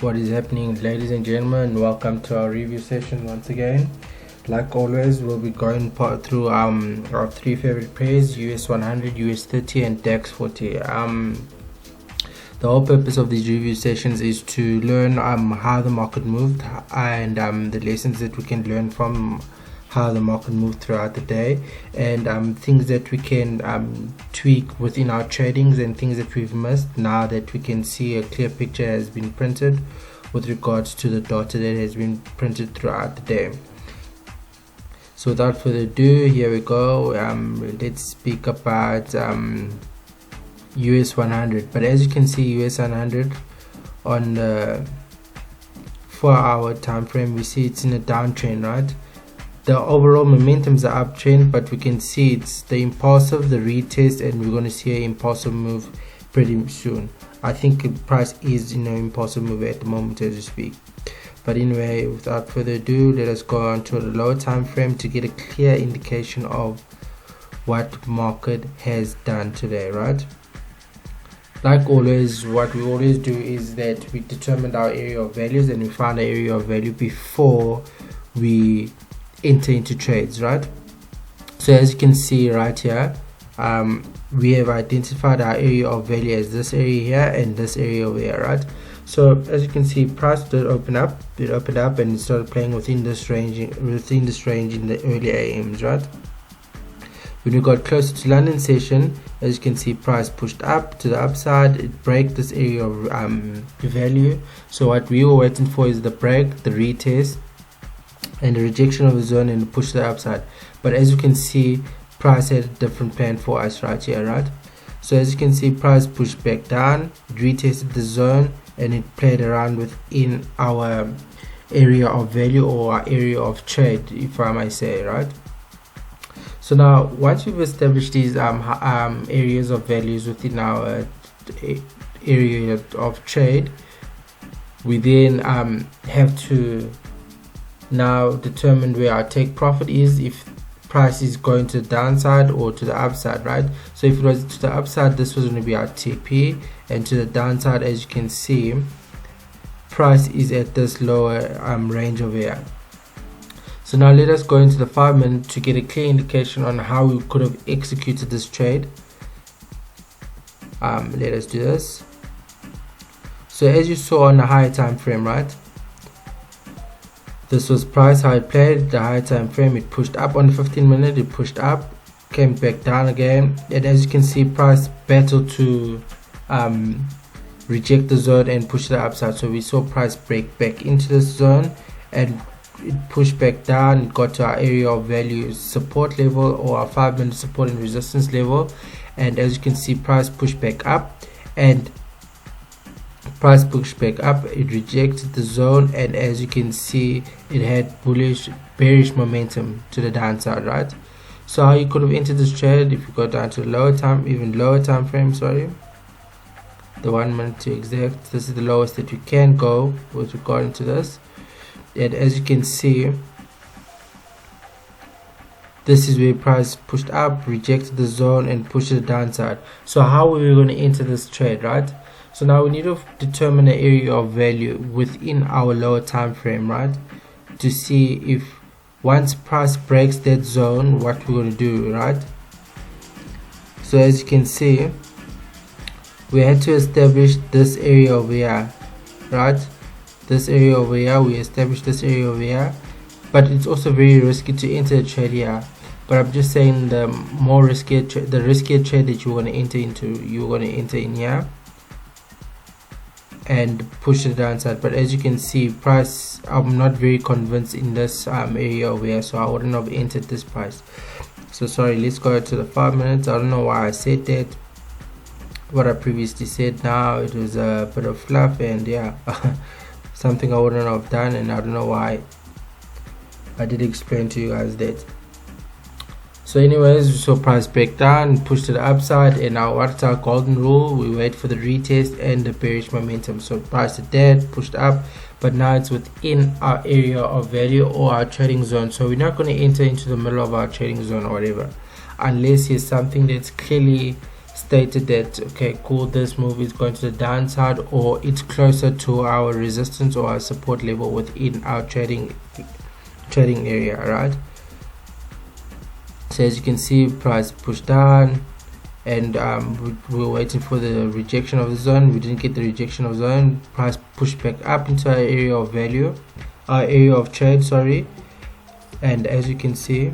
What is happening, ladies and gentlemen? Welcome to our review session once again. Like always, we'll be going through our three favorite pairs: US 100, US 30, and DAX 40. The whole purpose of these review sessions is to learn how the market moved and the lessons that we can learn from how the market moved throughout the day, and things that we can tweak within our tradings, and things that we've missed now that we can see a clear picture has been printed with regards to the data that has been printed throughout the day. So without further ado, here we go. Let's speak about US 100. But as you can see, US 100 on the 4-hour time frame, we see it's in a downtrend, right? The overall momentum's an uptrend, but we can see it's the impulsive, the retest, and we're going to see an impulsive move pretty soon. I think the price is in an impulsive move at the moment as we speak. But anyway, without further ado, let us go on to the lower time frame to get a clear indication of what market has done today, right? Like always, what we always do is that we determined our area of values, and we found the area of value before we enter into trades, right? So as you can see right here, we have identified our area of value as this area here and this area over here, right? So as you can see, price did open up, and it started playing within this range in the early AMs, right? When we got closer to London session, as you can see, price pushed up to the upside. It break this area of value. So what we were waiting for is the break, the retest, and the rejection of the zone, and the push to the upside. But as you can see, price had a different plan for us right here, right? So as you can see, price pushed back down, it retested the zone, and it played around within our area of value, or our area of trade, if I may say, right? So now once we've established these areas of values within our area of trade, we then have to now determine where our take profit is, if price is going to the downside or to the upside, right? So if it was to the upside, this was going to be our TP, and to the downside, as you can see, price is at this lower range over here. So now let us go into the 5-minute to get a clear indication on how we could have executed this trade. Let us do this. So as you saw on the higher time frame, right, this was price how it played. The higher time frame, it pushed up on the 15-minute, it pushed up, came back down again, and as you can see, price battled to reject the zone and push the upside. So we saw price break back into this zone, and it pushed back down. It got to our area of value support level, or our 5-minute support and resistance level, and as you can see, price pushed back up, and price pushed back up, it rejected the zone, and as you can see, it had bearish momentum to the downside, right? So how you could have entered this trade, if you go down to the lower time frame, sorry, the 1 minute to exact, this is the lowest that you can go with regard to this. And as you can see, this is where price pushed up, rejected the zone, and pushed to the downside. So how are we going to enter this trade, right? So now we need to determine the area of value within our lower time frame, right, to see if once price breaks that zone, what we're going to do, right? So as you can see, we had to establish this area over here, right? This area over here, we established this area over here, but it's also very risky to enter a trade here. But I'm just saying, the riskier trade that you want to enter into, you're going to enter in here and push the downside. But as you can see, price, I'm not very convinced in this area over here, so I wouldn't have entered this price. So sorry, let's go to the 5 minutes. I don't know why I said that, what I previously said. Now it was a bit of fluff, and yeah, something I wouldn't have done, and I don't know why. I did explain to you guys that. So anyways, we saw price break down, push to the upside, and now what's our golden rule? We wait for the retest and the bearish momentum. So price did that, pushed up, but now it's within our area of value, or our trading zone. So we're not going to enter into the middle of our trading zone or whatever, unless there's something that's clearly stated that okay cool, this move is going to the downside, or it's closer to our resistance or our support level within our trading area, right? So as you can see, price pushed down, and we were waiting for the rejection of the zone. We didn't get the rejection of zone. Price pushed back up into our area of value, our area of trade, sorry. And as you can see,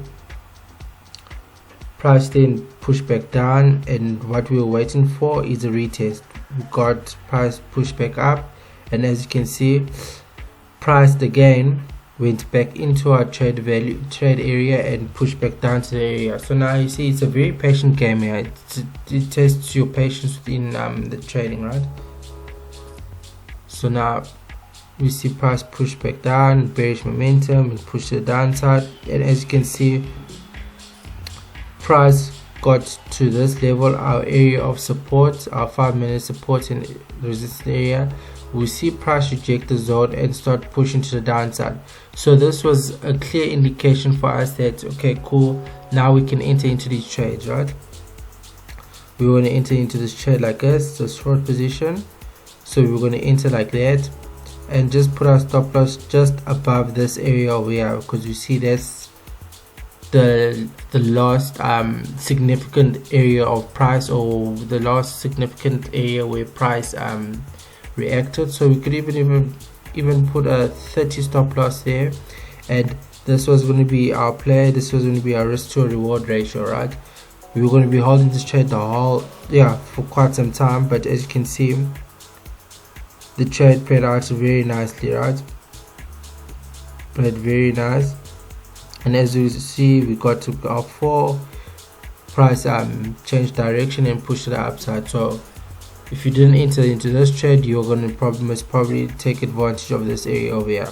price then pushed back down, and what we were waiting for is a retest. We got price pushed back up, and as you can see, price again went back into our trade area and pushed back down to the area. So now you see, it's a very patient game here. It tests your patience within the trading, right? So now we see price push back down, bearish momentum, and push to the downside. And as you can see, price got to this level, our area of support, our 5-minute support and resistance area. We see price reject the zone and start pushing to the downside. So this was a clear indication for us that okay cool, now we can enter into these trades, right? We want to enter into this trade like this, the short position. So we're going to enter like that and just put our stop loss just above this area over here, because you see that's the last significant area of price, or the last significant area where price reacted. So we could even put a 30 stop loss there, and this was going to be our play. This was going to be our risk to reward ratio, right? We were going to be holding this trade for quite some time, but as you can see, the trade played out very nicely, right? Played very nice, and as you see, we got to our 4, price changed direction and pushed to the upside. So if you didn't enter into this trade, you're going to probably take advantage of this area over here.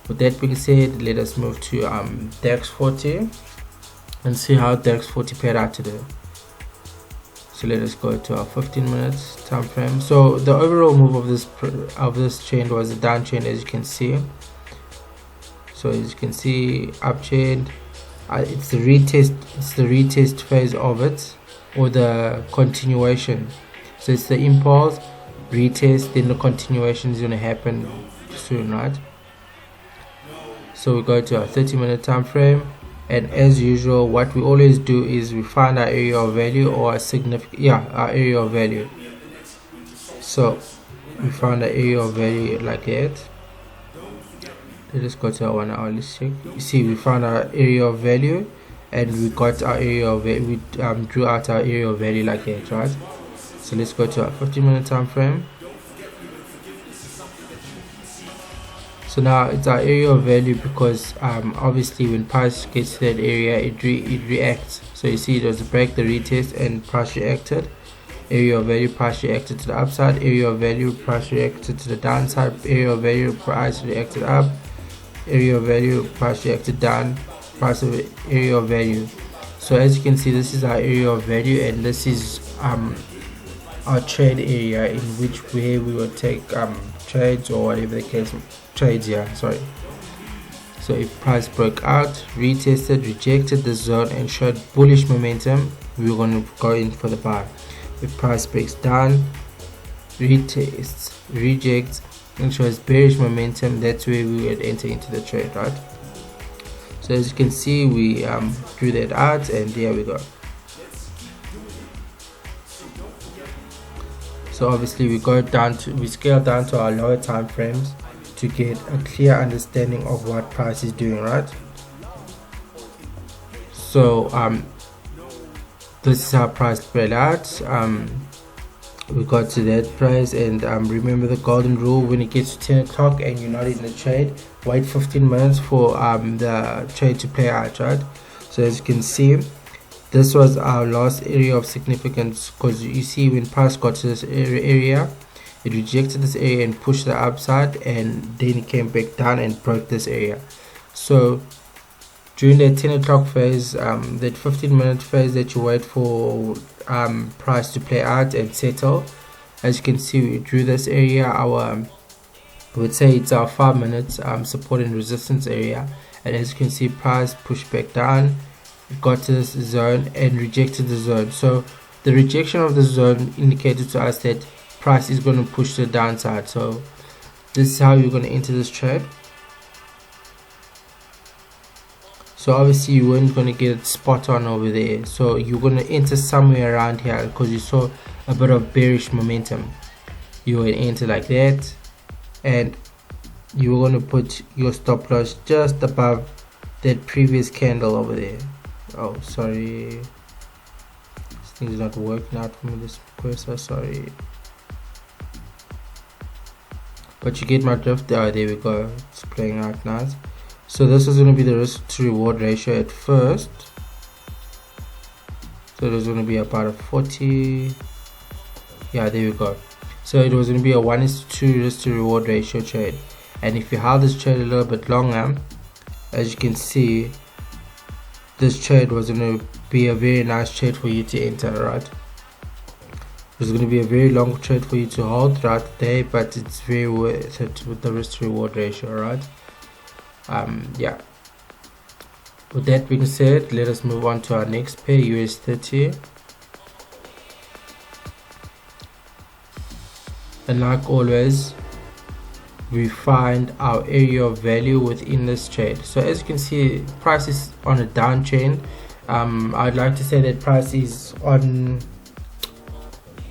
With that being said, let us move to DAX 40 and see how DAX 40 played out today. So let us go to our 15 minutes time frame. So the overall move of this trend was a downtrend, as you can see. So as you can see, uptrend. It's the retest phase of it, or the continuation. So it's the impulse, retest, then the continuation is going to happen soon, right? So we go to our 30-minute time frame, and as usual, what we always do is we find our area of value, or our area of value. So we found our area of value like that. Let's go to our 1 hour. Let's check. You see, we found our area of value, and we got our area of value. We drew out our area of value like that, right? So let's go to our 15-minute time frame. So now it's our area of value, because obviously when price gets to that area, it reacts. So you see, it was a break, the retest, and price reacted. Area of value, price reacted to the upside. Area of value, price reacted to the downside. Area of value, price reacted up. Area of value, price reacted down. Price of area of value. So as you can see, this is our area of value, and this is our trade area in which we will take trades, or whatever the case, trades here, sorry. So if price broke out, retested, rejected the zone and showed bullish momentum, we're going to go in for the buy. If price breaks down, retests, rejects and shows bearish momentum, that's where we would enter into the trade, right? So as you can see, we drew that out, and there we go. So obviously we scale down to our lower time frames to get a clear understanding of what price is doing, right? So this is how price played out. We got to that price, and remember the golden rule: when it gets to 10 o'clock and you're not in the trade, wait 15 minutes for the trade to play out, right? So as you can see, this was our last area of significance, because you see, when price got to this area, it rejected this area and pushed the upside, and then it came back down and broke this area. So during that 10 o'clock phase, that 15-minute phase that you wait for price to play out and settle, as you can see, we drew this area, I would say it's our 5 minutes support and resistance area, and as you can see, price pushed back down, got to this zone and rejected the zone. So the rejection of the zone indicated to us that price is going to push to the downside. So this is how you're going to enter this trade. So obviously you weren't going to get it spot on over there, so you're going to enter somewhere around here because you saw a bit of bearish momentum. You will enter like that, and you're going to put your stop loss just above that previous candle over there. Oh, sorry, this thing's not working out for me, this cursor, sorry, but you get my drift. Oh, there we go, it's playing out nice. So this is going to be the risk to reward ratio at first. So there's going to be about a 40. Yeah, there we go. So it was going to be a 1:2 risk to reward ratio trade. And if you held this trade a little bit longer, as you can see, this trade was going to be a very nice trade for you to enter, right? It was going to be a very long trade for you to hold throughout the day, but it's very worth it with the risk to reward ratio, right? Yeah, with that being said, let us move on to our next pair, US30. And like always, we find our area of value within this trade. So as you can see, price is on a downtrend. I'd like to say that price is on,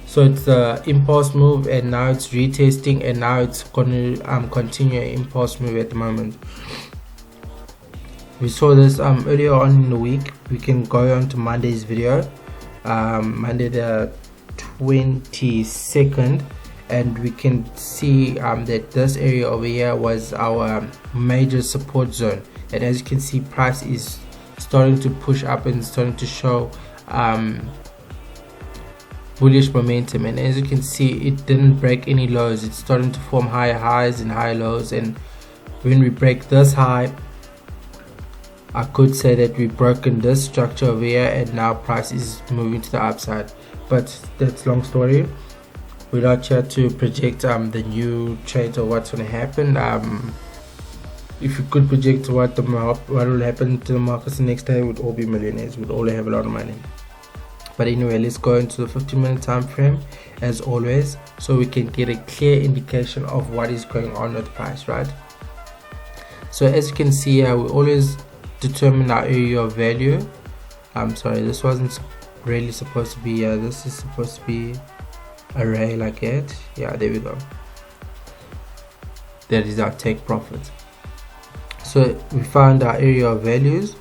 so it's the impulse move, and now it's retesting, and now it's going to continue an impulse move at the moment. We saw this earlier on in the week. We can go on to Monday's video, Monday the 22nd, and we can see that this area over here was our major support zone, and as you can see, price is starting to push up and starting to show bullish momentum. And as you can see, it didn't break any lows. It's starting to form higher highs and higher lows, and when we break this high, I could say that we've broken this structure over here, and now price is moving to the upside. But that's long story. We're not here to project the new trades or what's going to happen. If you could project what will happen to the markets the next day, we'd all be millionaires. We'd all have a lot of money. But anyway, let's go into the 15-minute time frame as always, so we can get a clear indication of what is going on with the price, right? So as you can see here, we always determine our area of value. I'm sorry, this wasn't really supposed to be here. This is supposed to be array like that. Yeah, there we go. That is our take profit. So we found our area of values,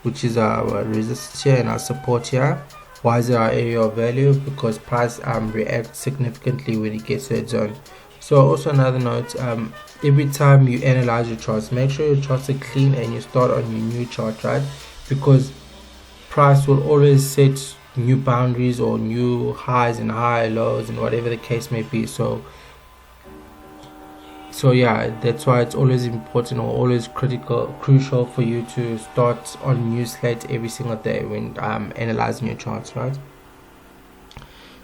which is our resistance here and our support here. Why is it our area of value? Because price reacts significantly when it gets to that zone. So also another note, every time you analyze your charts, make sure your charts are clean and you start on your new chart, right? Because price will always set new boundaries or new highs and high lows and whatever the case may be. So yeah, that's why it's always important or always crucial for you to start on a new slate every single day when analyzing your charts, right?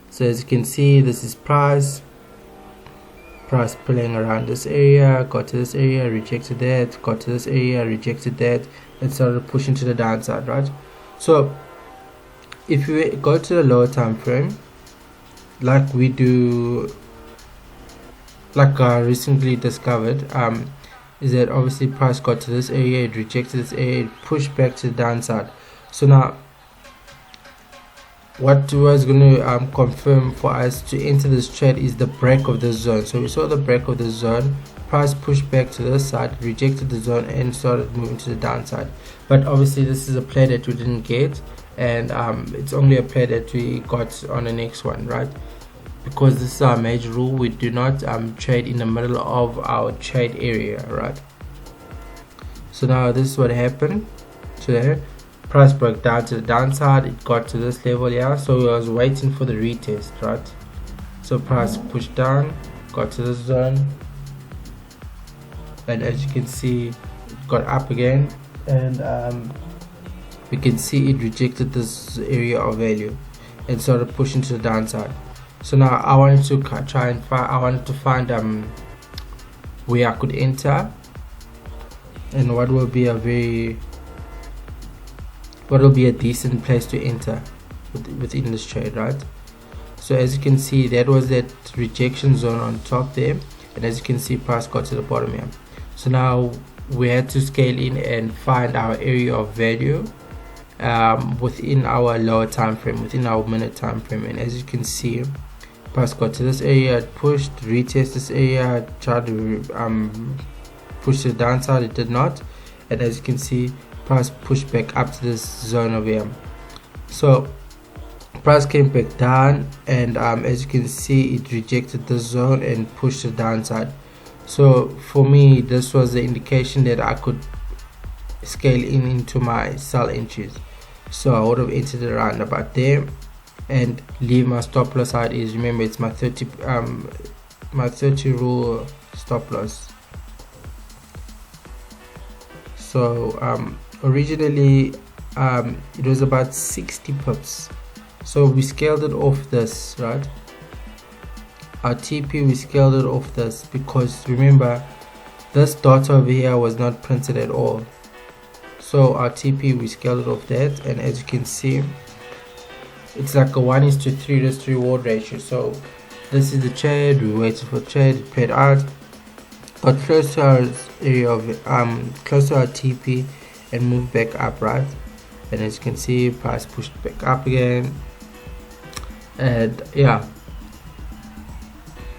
So as you can see, this is price playing around this area, got to this area, rejected that, got to this area, rejected that, and started pushing to the downside, right? So if we go to the lower time frame, like we do, like I recently discovered, is that obviously price got to this area, it rejected this area, it pushed back to the downside. So now what was going to confirm for us to enter this trade is the break of the zone. So we saw the break of the zone, price pushed back to this side, rejected the zone, and started moving to the downside. But obviously this is a play that we didn't get, and it's only a play that we got on the next one, right? Because this is our major rule, we do not trade in the middle of our trade area, right? So now this is what happened. So there, price broke down to the downside, it got to this level here, so I was waiting for the retest, right? So price pushed down, got to this zone, and as you can see, it got up again, and we can see it rejected this area of value and started pushing to the downside. So now I wanted to try and find, I wanted to find where I could enter and what will be a decent place to enter. within this trade, right? So as you can see, that was that rejection zone on top there, and as you can see, price got to the bottom here. So now we had to scale in and find our area of value within our lower time frame, within our minute time frame. And as you can see, price got to this area, it pushed, retest this area, tried to push the downside, it did not. And as you can see, price pushed back up to this zone over here. So price came back down, and as you can see, it rejected the zone and pushed the downside. So for me, this was the indication that I could scale in into my sell entries. So I would have entered around about there and leave my stop loss out. Is, remember, it's my 30 rule stop loss. So originally it was about 60 pips, so we scaled it off this, right? Our TP, we scaled it off this because remember, this dot over here was not printed at all. So our TP, we scaled it off that, and as you can see, it's like a 1:3 risk to reward ratio. So this is the trade, we waited for the trade, it played out, got close to our area of close to our TP and moved back up, right? And as you can see, price pushed back up again, and yeah,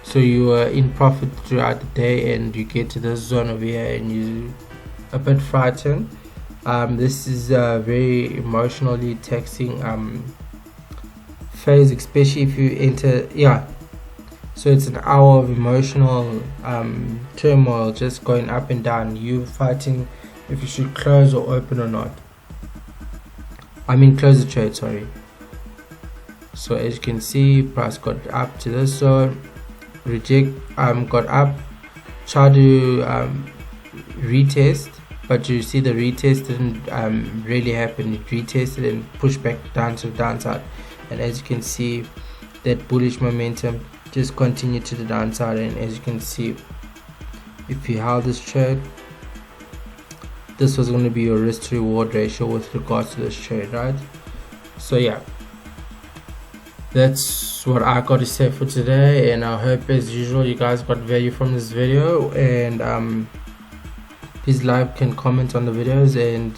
so you are in profit throughout the day, and you get to this zone over here and you a bit frightened. This is a very emotionally taxing phase, especially if you enter, yeah, so it's an hour of emotional turmoil, just going up and down, you fighting if you should close or open or not. I mean close the trade, sorry. So as you can see, price got up to this zone, got up, tried to retest, but you see the retest didn't really happen. It retested and pushed back down to the downside, and as you can see, that bullish momentum just continued to the downside. And as you can see, if you held this trade, this was going to be your risk to reward ratio with regards to this trade, right? So yeah, that's what I got to say for today, and I hope as usual you guys got value from this video. And please like and comment on the videos, and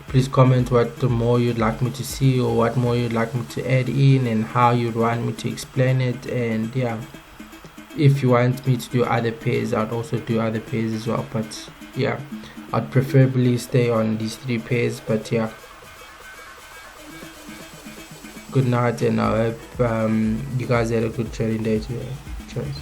please comment what more you'd like me to see, or what more you'd like me to add in, and how you'd want me to explain it. And yeah, if you want me to do other pairs, I'd also do other pairs as well, but yeah, I'd preferably stay on these 3 pairs. But yeah, good night, and I hope you guys had a good trading day today. Cheers.